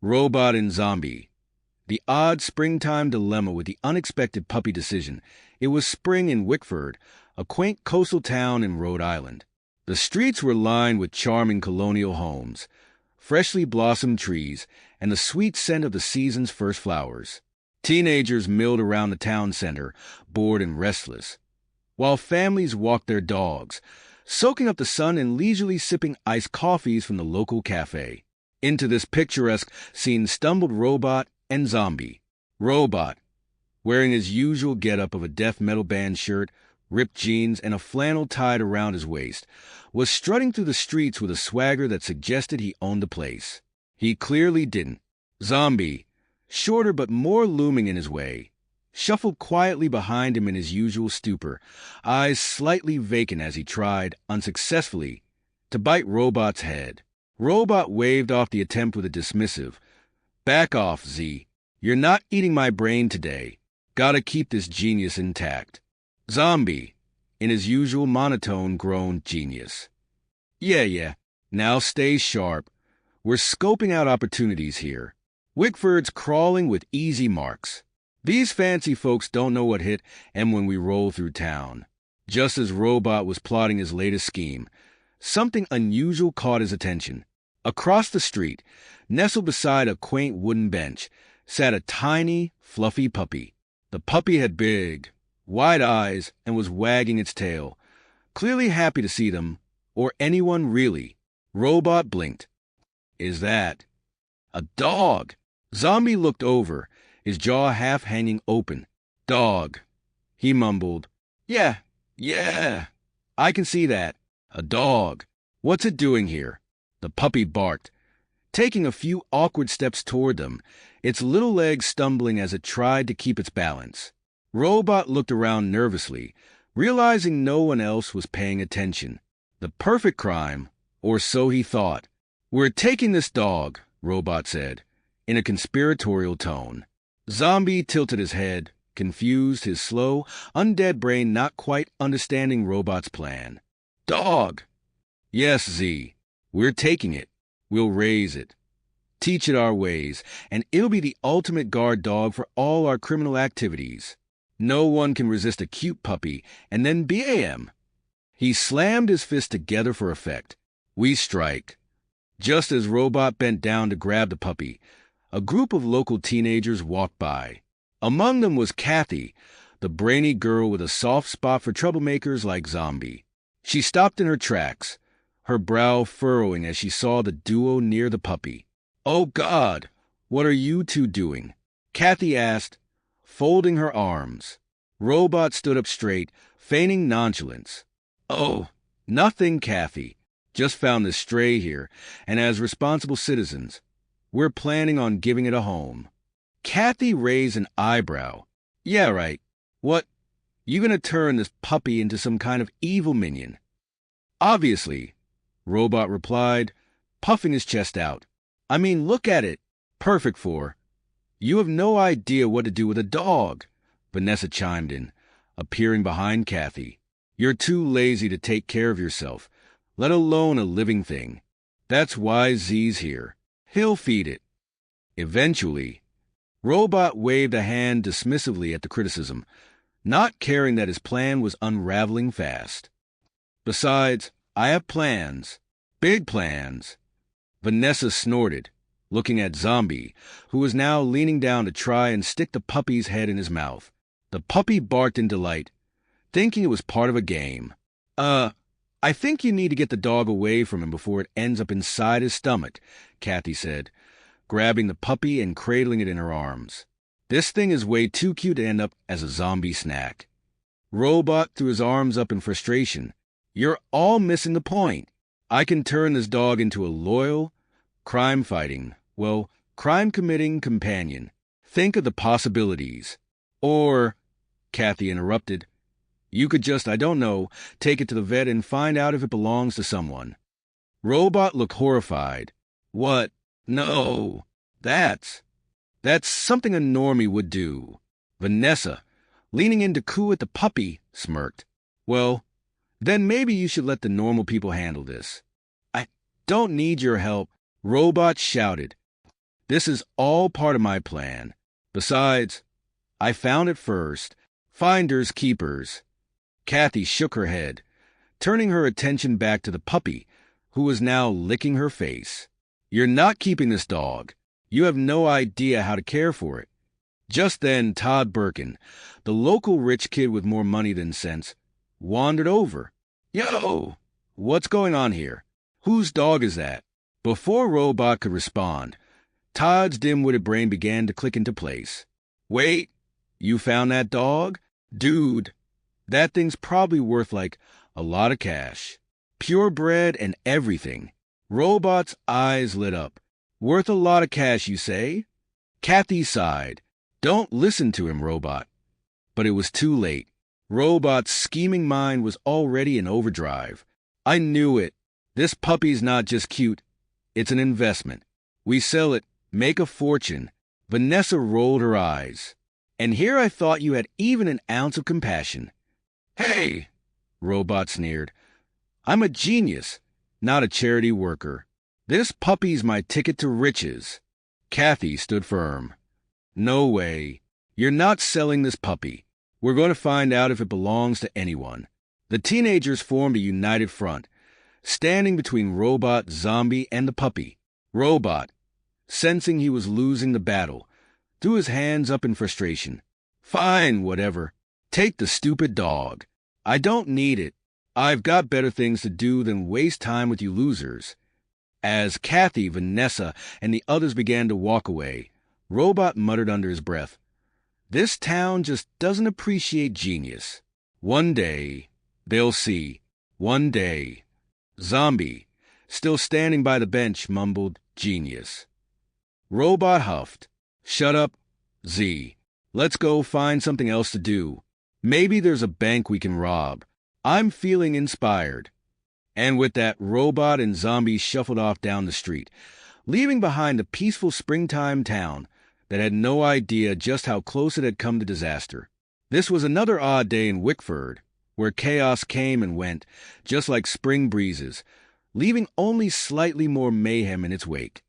Robot and Zombie. The odd springtime dilemma with the unexpected puppy decision. It was spring in Wickford, a quaint coastal town in Rhode Island. The streets were lined with charming colonial homes, freshly blossomed trees, and the sweet scent of the season's first flowers. Teenagers milled around the town center, bored and restless, while families walked their dogs, soaking up the sun and leisurely sipping iced coffees from the local cafe. Into this picturesque scene stumbled Robot and Zombie. Robot, wearing his usual getup of a death metal band shirt, ripped jeans, and a flannel tied around his waist, was strutting through the streets with a swagger that suggested he owned the place. He clearly didn't. Zombie, shorter but more looming in his way, shuffled quietly behind him in his usual stupor, eyes slightly vacant as he tried, unsuccessfully, to bite Robot's head. Robot waved off the attempt with a dismissive, "Back off, Z. You're not eating my brain today. Gotta keep this genius intact." Zombie, in his usual monotone, groaned, "Genius. Yeah. Now stay sharp. We're scoping out opportunities here. Wickford's crawling with easy marks. These fancy folks don't know what hit and when we roll through town." Just as Robot was plotting his latest scheme, something unusual caught his attention. Across the street, nestled beside a quaint wooden bench, sat a tiny, fluffy puppy. The puppy had big, wide eyes and was wagging its tail, clearly happy to see them, or anyone really. Robot blinked. "Is that a dog?" Zombie looked over, his jaw half hanging open. "Dog," he mumbled. Yeah, I can see that. A dog. What's it doing here?" The puppy barked, taking a few awkward steps toward them, its little legs stumbling as it tried to keep its balance. Robot looked around nervously, realizing no one else was paying attention. The perfect crime, or so he thought. "We're taking this dog," Robot said, in a conspiratorial tone. Zombie tilted his head, confused, his slow, undead brain not quite understanding Robot's plan. "Dog!" "Yes, Z. We're taking it. We'll raise it, teach it our ways, and it'll be the ultimate guard dog for all our criminal activities. No one can resist a cute puppy, and then BAM!" He slammed his fists together for effect. "We strike." Just as Robot bent down to grab the puppy, a group of local teenagers walked by. Among them was Kathy, the brainy girl with a soft spot for troublemakers like Zombie. She stopped in her tracks, her brow furrowing as she saw the duo near the puppy. "Oh, God, what are you two doing?" Kathy asked, folding her arms. Robot stood up straight, feigning nonchalance. "Oh, nothing, Kathy. Just found this stray here, and as responsible citizens, we're planning on giving it a home." Kathy raised an eyebrow. "Yeah, right. What? You gonna turn this puppy into some kind of evil minion?" "Obviously," Robot replied, puffing his chest out. "I mean, look at it. Perfect for—" "You have no idea what to do with a dog," Vanessa chimed in, appearing behind Kathy. "You're too lazy to take care of yourself, let alone a living thing. That's why Z's here. He'll feed it. Eventually." Robot waved a hand dismissively at the criticism, not caring that his plan was unraveling fast. "Besides, I have plans. Big plans." Vanessa snorted, looking at Zombie, who was now leaning down to try and stick the puppy's head in his mouth. The puppy barked in delight, thinking it was part of a game. I think you need to get the dog away from him before it ends up inside his stomach," Kathy said, grabbing the puppy and cradling it in her arms. "This thing is way too cute to end up as a zombie snack." Robot threw his arms up in frustration. "You're all missing the point. I can turn this dog into a loyal, crime-committing companion. Think of the possibilities. Or," Kathy interrupted, "you could just, I don't know, take it to the vet and find out if it belongs to someone." Robot looked horrified. "What? No. That's something a normie would do." Vanessa, leaning in to coo at the puppy, smirked. "Well, then maybe you should let the normal people handle this." "I don't need your help," Robot shouted, This is all part of my plan. Besides, I found it first. Finders keepers. Kathy shook her head, turning her attention back to the puppy, who was now licking her face. You're not keeping this dog. You have no idea how to care for it. Just then, Todd Birkin, the local rich kid with more money than sense, wandered over. Yo, what's going on here? Whose dog is that? Before Robot could respond, Todd's dim-witted brain began to click into place. Wait, you found that dog? Dude, that thing's probably worth like a lot of cash. Purebred and everything. Robot's eyes lit up. Worth a lot of cash, you say? Kathy sighed. Don't listen to him, Robot. But it was too late. Robot's scheming mind was already in overdrive. I knew it. This puppy's not just cute. It's an investment. We sell it, make a fortune. Vanessa rolled her eyes. And here I thought you had even an ounce of compassion. Hey, Robot sneered. I'm a genius, not a charity worker. This puppy's my ticket to riches. Kathy stood firm. No way. You're not selling this puppy. We're going to find out if it belongs to anyone. The teenagers formed a united front, standing between Robot, Zombie, and the puppy. Robot, sensing he was losing the battle, threw his hands up in frustration. Fine, whatever. Take the stupid dog. I don't need it. I've got better things to do than waste time with you losers. As Kathy, Vanessa, and the others began to walk away, Robot muttered under his breath, This town just doesn't appreciate genius. One day, they'll see. One day. Zombie, still standing by the bench, mumbled, Genius. Robot huffed. Shut up, Z. Let's go find something else to do. Maybe there's a bank we can rob. I'm feeling inspired. And with that, Robot and Zombie shuffled off down the street, leaving behind a peaceful springtime town that had no idea just how close it had come to disaster. This was another odd day in Wickford, where chaos came and went, just like spring breezes, leaving only slightly more mayhem in its wake.